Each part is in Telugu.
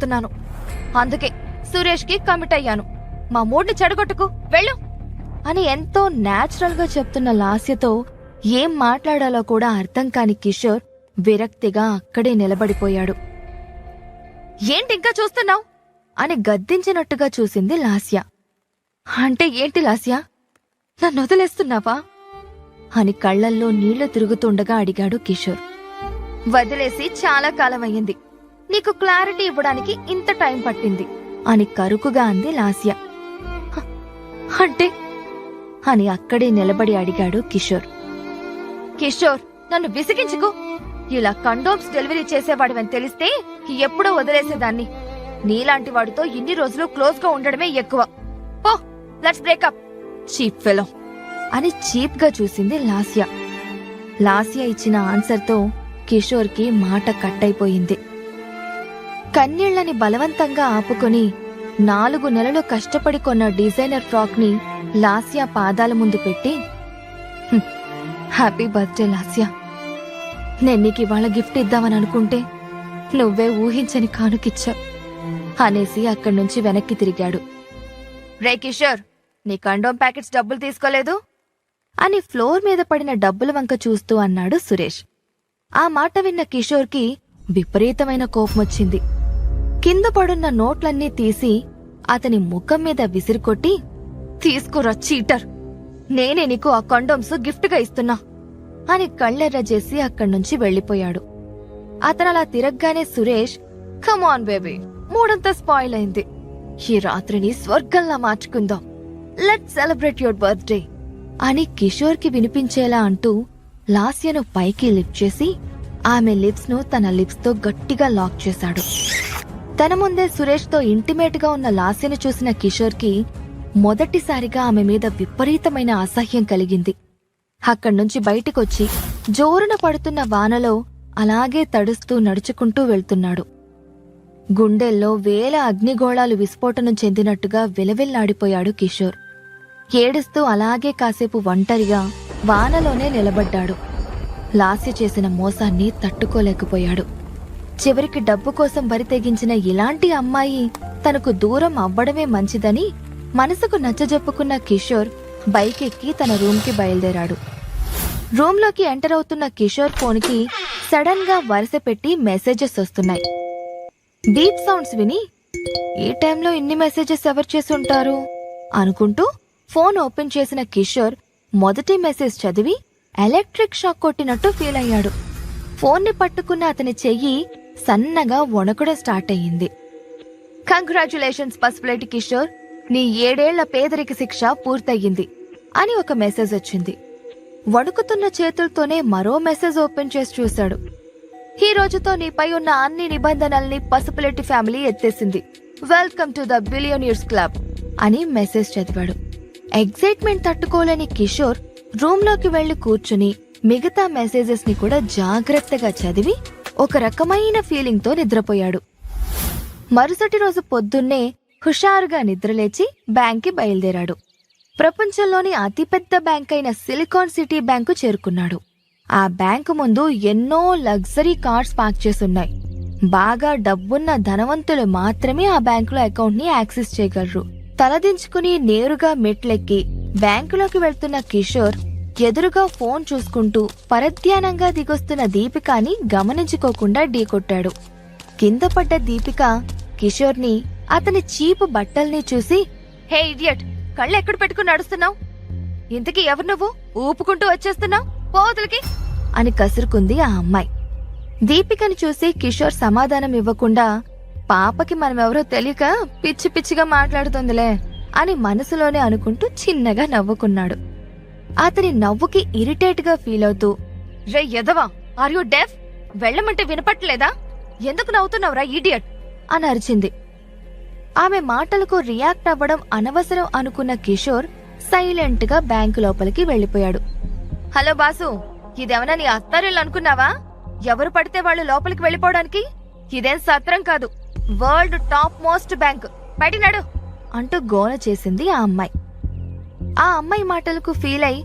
చెప్తున్నాను. అందుకే సురేష్ కి కమిట్ అయ్యాను. మా మూడ్ని చెడగొట్టుకు వెళ్ళు అని ఎంతో న్యాచురల్ గా చెప్తున్న లాస్యతో ఏం మాట్లాడాలో కూడా అర్థం కాని కిషోర్ విరక్తిగా అక్కడే నిలబడిపోయాడు. ఏంటింకా చూస్తున్నావు అని గద్దించినట్టుగా చూసింది లాస్య. అంటే ఏంటి లాస్య, నన్ను వదిలేస్తున్నావా అని కళ్లల్లో నీళ్లు తిరుగుతుండగా అడిగాడు కిషోర్. వదిలేసి చాలా కాలం అయ్యింది, నీకు క్లారిటీ ఇవ్వడానికి ఇంత టైం పట్టింది అని కరుకుగా అంది లాస్య. అంటే అని అక్కడే నిలబడి అడిగాడు కిషోర్. కిషోర్, నన్ను విసిగించుకు. ఇలా కండోమ్స్ డెలివరీ చేసేవాడివని తెలిస్తే ఎప్పుడో వదిలేసేదాన్ని. నీలాంటి వాడితో ఇన్ని రోజులు క్లోజ్ గా ఉండడమే ఎక్కువ. ఓ లెట్స్ బ్రేకప్ చీప్ ఫెలో అని చీప్ గా చూసింది లాస్య. లాస్య ఇచ్చిన ఆన్సర్తో కిషోర్ కి మాట కట్టయిపోయింది. కన్నీళ్లని బలవంతంగా ఆపుకొని 4 నెలలు కష్టపడి కొన్న డిజైనర్ ఫ్రాక్ ని లాస్య పాదాల ముందు పెట్టి, హ్యాపీ బర్త్డే లాస్య, నేను నీకు ఇవాళ గిఫ్ట్ ఇద్దామని అనుకుంటే నువ్వే ఊహించని కానుకిచ్చావు అనేసి అక్కడి నుంచి వెనక్కి తిరిగాడు. రే కిషోర్, నీ కండోమ్ ప్యాకెట్స్ డబ్బులు తీసుకోలేదు అని ఫ్లోర్ మీద పడిన డబ్బుల వంక చూస్తూ అన్నాడు సురేష్. ఆ మాట విన్న కిషోర్కి విపరీతమైన కోపమొచ్చింది. కింద పడున్న నోట్లన్నీ తీసి అతని ముఖం మీద విసిరికొట్టి, తీసుకురా చీటర్, నేనే నీకు ఆ కండోమ్స్ గిఫ్ట్గా ఇస్తున్నా అని కళ్ళెర్రజేసి అక్కడ్నుంచి వెళ్లిపోయాడు. అతనలా తిరగ్గానే సురేష్, కమాన్ బేబీ, మూడంతా స్పాయిల్ అయింది, ఈ రాత్రిని స్వర్గంలా మార్చుకుందాం, లెట్స్ సెలబ్రేట్ యువర్ బర్త్డే అని కిషోర్కి వినిపించేలా అంటూ లాస్యను పైకి లిఫ్ట్ చేసి ఆమె లిప్స్ ను తన లిప్స్ తో గట్టిగా లాక్ చేశాడు. తన ముందే సురేష్ తో ఇంటిమేట్ గా ఉన్న లాస్యను చూసిన కిషోర్ కి మొదటిసారిగా ఆమె మీద విపరీతమైన అసహ్యం కలిగింది. అక్కడ్నుంచి బయటికొచ్చి జోరున పడుతున్న వానలో అలాగే తడుస్తూ నడుచుకుంటూ వెళ్తున్నాడు. గుండెల్లో వేల అగ్నిగోళాలు విస్ఫోటనం చెందినట్టుగా విలవిల్లాడిపోయాడు కిషోర్. ఏడుస్తూ అలాగే కాసేపు ఒంటరిగా వానలోనే నిలబడ్డాడు. లాస్య చేసిన మోసాన్ని తట్టుకోలేకపోయాడు. చివరికి డబ్బు కోసం బరితెగించిన ఇలాంటి అమ్మాయి తనకు దూరం అవ్వడమే మంచిదని మనసుకు నచ్చజెప్పుకున్న కిషోర్ బైక్ ఎక్కి తన రూమ్కి బయలుదేరాడు. రూంలోకి ఎంటర్ అవుతున్న కిషోర్ ఫోన్కి సడన్ గా వరుస పెట్టి మెసేజెస్ వస్తున్నాయి. బీప్ సౌండ్స్ విని ఈ టైంలో ఇన్ని మెసేజెస్ ఎవరు చేసుంటారు అనుకుంటూ ఫోన్ ఓపెన్ చేసిన కిషోర్ మొదటి మెసేజ్ చదివి ఎలక్ట్రిక్ షాక్ కొట్టినట్టు ఫీల్ అయ్యాడు. ఫోన్ని పట్టుకున్న అతని చెయ్యి సన్నగా వణకడం స్టార్ట్ అయ్యింది. కంగ్రాచ్యులేషన్స్ పసుపులేటి కిషోర్, నీ 7 ఏళ్ల పేదరిక శిక్ష పూర్తయ్యింది అని ఒక మెసేజ్ వచ్చింది. వణుకుతున్న చేతులతోనే మరో మెసేజ్ ఓపెన్ చేసి చూశాడు. ఈ రోజుతో నీపై ఉన్న అన్ని నిబంధనల్ని పసుపులేటి ఫ్యామిలీ ఎత్తేసింది, welcome to the billionaires club అని మెసేజ్ చదివాడు. ఎగ్జైట్మెంట్ తట్టుకోలేని కిషోర్ రూంలోకి వెళ్లి కూర్చుని మిగతా మెసేజెస్ ని కూడా జాగ్రత్తగా చదివి ఒక రకమైన ఫీలింగ్ తో నిద్రపోయాడు. మరుసటి రోజు పొద్దున్నే హుషారుగా నిద్రలేచి బ్యాంక్కి బయలుదేరాడు. ప్రపంచంలోని అతిపెద్ద బ్యాంక్ అయిన సిలికాన్ సిటీ బ్యాంకు చేరుకున్నాడు. ఆ బ్యాంకు ముందు ఎన్నో లగ్జరీ కార్స్ పార్క్ చేసున్నాయి. బాగా డబ్బున్న ధనవంతులు మాత్రమే ఆ బ్యాంకులో అకౌంట్ ని యాక్సెస్ చేయగలరు. తలదించుకుని నేరుగా మెట్లెక్కి బ్యాంకులోకి వెళ్తున్న కిషోర్ ఎదురుగా ఫోన్ చూసుకుంటూ పరధ్యానంగా దిగొస్తున్న దీపికాని గమనించుకోకుండా ఢీకొట్టాడు. కింద పడ్డ దీపిక కిషోర్ని, అతని చీపు బట్టల్ని చూసి, హే ఇడియట్, కళ్ళెక్కడ పెట్టుకుని నడుస్తున్నావు, ఇంతకీ ఎవరు నువ్వు, ఊపుకుంటూ వచ్చేస్తున్నావు, పోవతలకి అని కసురుకుంది ఆ అమ్మాయి. దీపికని చూసి కిషోర్ సమాధానం ఇవ్వకుండా, పాపకి మనమెవరో తెలియక పిచ్చి పిచ్చిగా మాట్లాడుతుందిలే అని మనసులోనే అనుకుంటూ చిన్నగా నవ్వుకున్నాడు. అతని నవ్వుకి ఇరిటేట్ గా ఫీల్ అవుతూ, రే ఎదవా, ఆర్ యు డెఫ్, వెళ్ళమంటే వినపట్లేదా, ఎందుకు నవ్వుతున్నావురా ఈడియట్ అని అరిచింది. ఆమె మాటలకు రియాక్ట్ అవ్వడం అనవసరం అనుకున్న కిషోర్ సైలెంట్ గా బ్యాంకు లోపలికి వెళ్లిపోయాడు. హలో బాసు, ఇదేమన్నా నీ అత్తారిల్లు అనుకున్నావా, ఎవరు పడితే వాళ్ళు లోపలికి వెళ్లిపోవడానికి, ఇదేం సత్రం కాదు, వరల్డ్ టాప్ మోస్ట్ బ్యాంక్, బయటినాడు అంటూ గోల చేసింది ఆ అమ్మాయి. ఆ అమ్మాయి మాటలకు ఫీల్ అయి,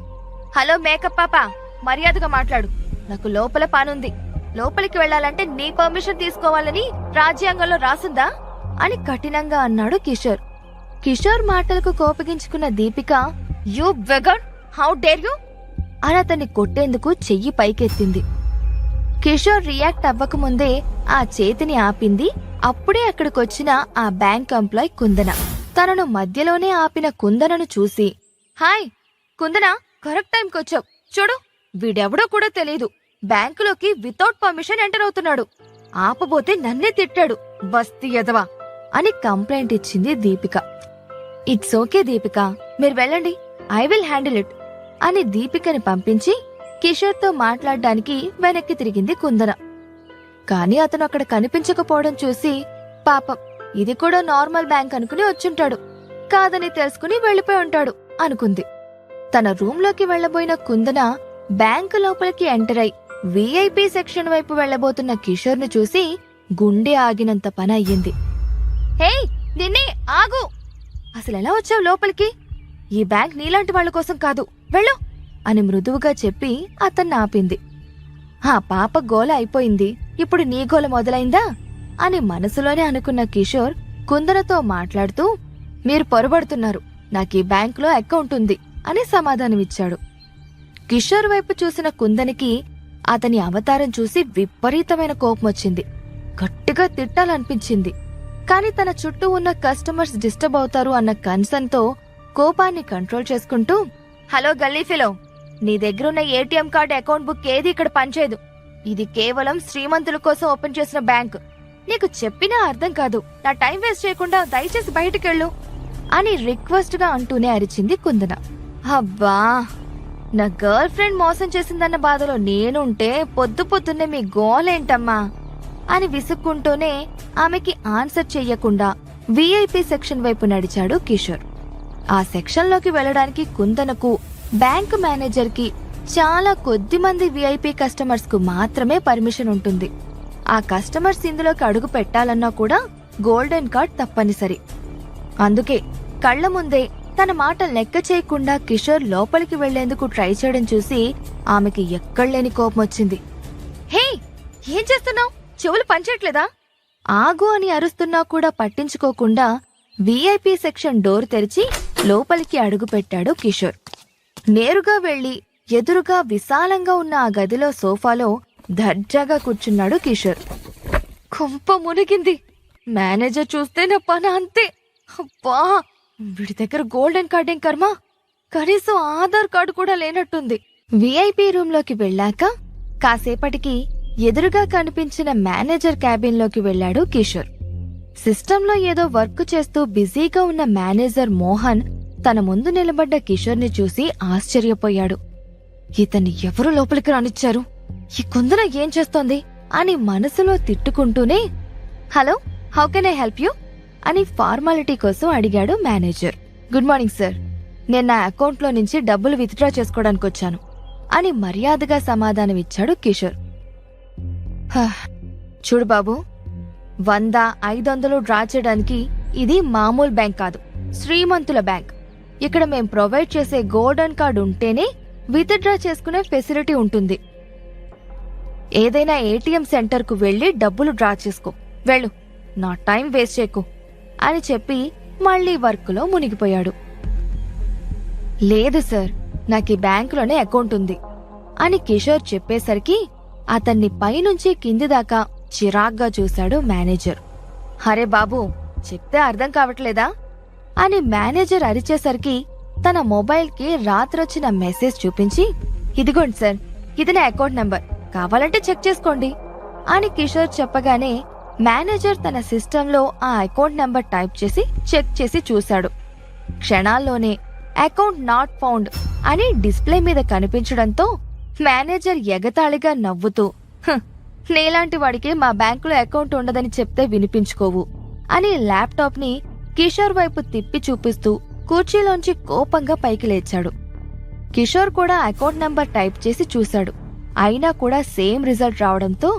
హలో మేకప్ పాప, మర్యాదగా మాట్లాడు, నాకు లోపల పనుంది, లోపలికి వెళ్లాలంటే నీ పర్మిషన్ తీసుకోవాలని రాజ్యాంగంలో రాసుందా అని కఠినంగా అన్నాడు కిషోర్. కిషోర్ మాటలకు కోపగించుకున్న Deepika, you beggar, how dare you అని అతన్ని కొట్టేందుకు చెయ్యి పైకెత్తింది. కిషోర్ రియాక్ట్ అవ్వకముందే ఆ చేతిని ఆపింది. అప్పుడే అక్కడికొచ్చిన ఆ బ్యాంక్ ఎంప్లాయ్ కుందన. తనను మధ్యలోనే ఆపిన కుందనను చూసి, హాయ్ కుందన, కరెక్ట్ టైంకొచ్చావు. చూడు, వీడెవడో కూడా తెలీదు, బ్యాంకులోకి వితౌట్ పర్మిషన్ ఎంటర్ అవుతున్నాడు. ఆపబోతే నన్నే తిట్టాడు, బస్తీ ఎదవా అని కంప్లైంట్ ఇచ్చింది దీపిక. ఇట్స్ ఓకే దీపిక, మీరు వెళ్ళండి, ఐ విల్ హ్యాండిల్ ఇట్ అని దీపికని పంపించి కిషోర్తో మాట్లాడ్డానికి వెనక్కి తిరిగింది కుందన. కాని అతను అక్కడ కనిపించకపోవడం చూసి, పాపం ఇది కూడా నార్మల్ బ్యాంక్ అనుకుని వచ్చుంటాడు, కాదని తెలుసుకుని వెళ్లిపోయి ఉంటాడు అనుకుంది. తన రూంలోకి వెళ్లబోయిన కుందన బ్యాంకు లోపలికి ఎంటర్ అయి విఐపి సెక్షన్ వైపు వెళ్లబోతున్న కిషోర్ను చూసి గుండె ఆగినంత పని అయ్యింది. హే నిన్నే, ఆగు, అసలెలా వచ్చావు లోపలికి? ఈ బ్యాంక్ నీలాంటి వాళ్ల కోసం కాదు, వెళ్ళు అని మృదువుగా చెప్పి అతన్ని ఆపింది. ఆ పాప గోల అయిపోయింది, ఇప్పుడు నీ గోల మొదలైందా అని మనసులోనే అనుకున్న కిషోర్ కుందనతో మాట్లాడుతూ, మీరు పొరబడుతున్నారు, నాకీ బ్యాంకులో అకౌంట్ ఉంది అని సమాధానమిచ్చాడు. కిషోర్ వైపు చూసిన కుందనికి అతని అవతారం చూసి విపరీతమైన కోపమొచ్చింది. గట్టిగా తిట్టాలనిపించింది. కాని తన చుట్టూ ఉన్న కస్టమర్స్ డిస్టర్బ్ అవుతారు అన్న కన్సర్న్తో కోపాన్ని కంట్రోల్ చేసుకుంటూ, హలో గల్లీఫిలో, నీ దగ్గరున్న ఏటీఎం కార్డు అకౌంట్ బుక్ ఏది ఇక్కడ పనిచేయదు. ఇది కేవలం శ్రీమంతుల కోసం ఓపెన్ చేసిన బ్యాంక్. నీకు చెప్పినా అర్థం కాదు. నా టైం వేస్ట్ చేయకుండా దయచేసి బయటికెళ్ళు అని రిక్వెస్ట్ గా అంటూనే అరిచింది కుందన. అబ్బా, నా గర్ల్ ఫ్రెండ్ మోసం చేసిందన్న బాధలో నేనుంటే పొద్దు పొద్దున్నే మీ గోలేంటమ్మా అని విసుక్కుంటూనే ఆమెకి ఆన్సర్ చెయ్యకుండా విఐపి సెక్షన్ వైపు నడిచాడు కిషోర్. ఆ సెక్షన్లోకి వెళ్లడానికి కుందనకు, బ్యాంకు మేనేజర్ కి, చాలా కొద్ది మంది విఐపి కస్టమర్స్ కు మాత్రమే పర్మిషన్ ఉంటుంది. ఆ కస్టమర్స్ ఇందులోకి అడుగు పెట్టాలన్నా కూడా గోల్డెన్ కార్డ్ తప్పనిసరి. అందుకే కళ్ల ముందే తన మాట లెక్క చేయకుండా కిషోర్ లోపలికి వెళ్లేందుకు ట్రై చేయడం చూసి ఆమెకి ఎక్కడలేని కోపమొచ్చింది. హే, ఏం చేస్తున్నావు? చెవులు పనిచేయట్లేదా? ఆగు అని అరుస్తున్నా కూడా పట్టించుకోకుండా విఐపి సెక్షన్ డోర్ తెరిచి లోపలికి అడుగుపెట్టాడు కిషోర్. నేరుగా వెళ్లి ఎదురుగా విశాలంగా ఉన్న ఆ గదిలో సోఫాలో దర్జాగా కూర్చున్నాడు కిషోర్. కొంప మునిగింది. మేనేజర్ చూస్తే నా పని అంతే. అబ్బా, వీడి దగ్గర గోల్డెన్ కార్డేం కర్మ, కనీసం ఆధార్ కార్డు కూడా లేనట్టుంది. విఐపి రూంలోకి వెళ్ళాక కాసేపటికి ఎదురుగా కనిపించిన మేనేజర్ క్యాబిన్లోకి వెళ్లాడు కిషోర్. సిస్టంలో ఏదో వర్క్ చేస్తూ బిజీగా ఉన్న మేనేజర్ మోహన్ తన ముందు నిలబడ్డ కిషోర్ని చూసి ఆశ్చర్యపోయాడు. ఇతన్ని ఎవరు లోపలికి రానిచ్చారు? ఈ కుందన ఏం చేస్తోంది అని మనసులో తిట్టుకుంటూనే, hello, how can I help you అని ఫార్మాలిటీ కోసం అడిగాడు మేనేజర్. గుడ్ మార్నింగ్ సార్, నేను నా అకౌంట్లో నుంచి డబ్బులు విత్డ్రా చేసుకోవడానికొచ్చాను అని మర్యాదగా సమాధానమిచ్చాడు కిషోర్. చూడు బాబు, 100, 500 డ్రా చేయడానికి ఇది మామూలు బ్యాంక్ కాదు, శ్రీమంతుల బ్యాంక్. ఇక్కడ మేం ప్రొవైడ్ చేసే గోల్డెన్ కార్డు ఉంటేనే విత్డ్రా చేసుకునే ఫెసిలిటీ ఉంటుంది. ఏదైనా ఏటీఎం సెంటర్కు వెళ్లి డబ్బులు డ్రా చేసుకో, వెళ్ళు, నా టైం వేస్ట్ చేయకు అని చెప్పి మళ్లీ వర్క్లో మునిగిపోయాడు. లేదు సార్, నాకీ బ్యాంకులోనే అకౌంట్ ఉంది అని కిషోర్ చెప్పేసరికి అతన్ని పైనుంచి కింది దాకా చిరాగ్గా చూశాడు మేనేజర్. హరే బాబూ, చెప్తే అర్థం కావట్లేదా అని మేనేజర్ అరిచేసరికి తన మొబైల్కి రాత్రొచ్చిన మెసేజ్ చూపించి, ఇదిగోండి సార్, ఇది నా అకౌంట్ నంబర్, కావాలంటే చెక్ చేసుకోండి అని కిషోర్ చెప్పగానే మేనేజర్ తన సిస్టంలో ఆ అకౌంట్ నంబర్ టైప్ చేసి చెక్ చేసి చూశాడు. క్షణాల్లోనే అకౌంట్ నాట్ ఫౌండ్ అని డిస్ప్లే మీద కనిపించడంతో మేనేజర్ ఎగతాళిగా నవ్వుతూ, నీలాంటి వాడికి మా బ్యాంకులో అకౌంట్ ఉండదని చెప్తే వినిపించుకోవు అని ల్యాప్టాప్ ని కిషోర్ వైపు తిప్పి చూపిస్తూ కుర్చీలోంచి కోపంగా పైకి లేచాడు. కిషోర్ కూడా అకౌంట్ నంబర్ టైప్ చేసి చూశాడు. అయినా కూడా సేమ్ రిజల్ట్ రావడంతో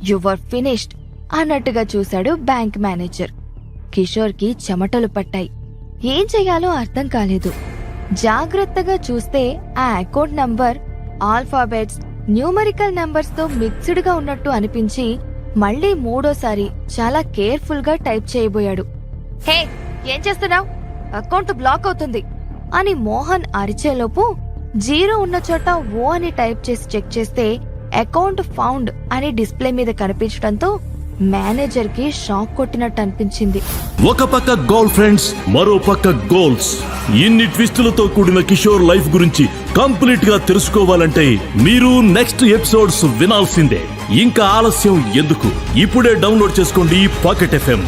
యువర్ ఫినిష్డ్ అన్నట్టుగా చూశాడు బ్యాంక్ మేనేజర్. కిషోర్ కి చెమటలు పట్టాయి. ఏం చెయ్యాలో అర్థం కాలేదు. జాగ్రత్తగా చూస్తే ఆ account number alphabets, numerical numbers తో మిక్స్డ్ గా ఉన్నట్టు అనిపించి మళ్ళీ మూడోసారి చాలా కేర్ఫుల్ గా టైప్ చేయబోయాడు. హే, ఏం చేస్తున్నావ్? అకౌంట్ బ్లాక్ అవుతుంది అని మోహన్ అరిచేలోపు 0 ఉన్న చోట ఓ అని టైప్ చేసి చెక్ చేస్తే అకౌంట్ ఫౌండ్ అని డిస్ప్లే మీద కనిపించడంతో మేనేజర్ కి షాక్ కొట్టినట్టు అనిపించింది. ఒక పక్క గోల్ ఫ్రెండ్స్, మరో పక్క గోల్స్. ఇన్ని ట్విస్టులతో కూడిన కిషోర్ లైఫ్ గురించి కంప్లీట్ గా తెలుసుకోవాలంటే మీరు నెక్స్ట్ ఎపిసోడ్స్ వినాల్సిందే. ఇంకా ఆలస్యం ఎందుకు? ఇప్పుడే డౌన్లోడ్ చేసుకోండి పాకెట్ FM.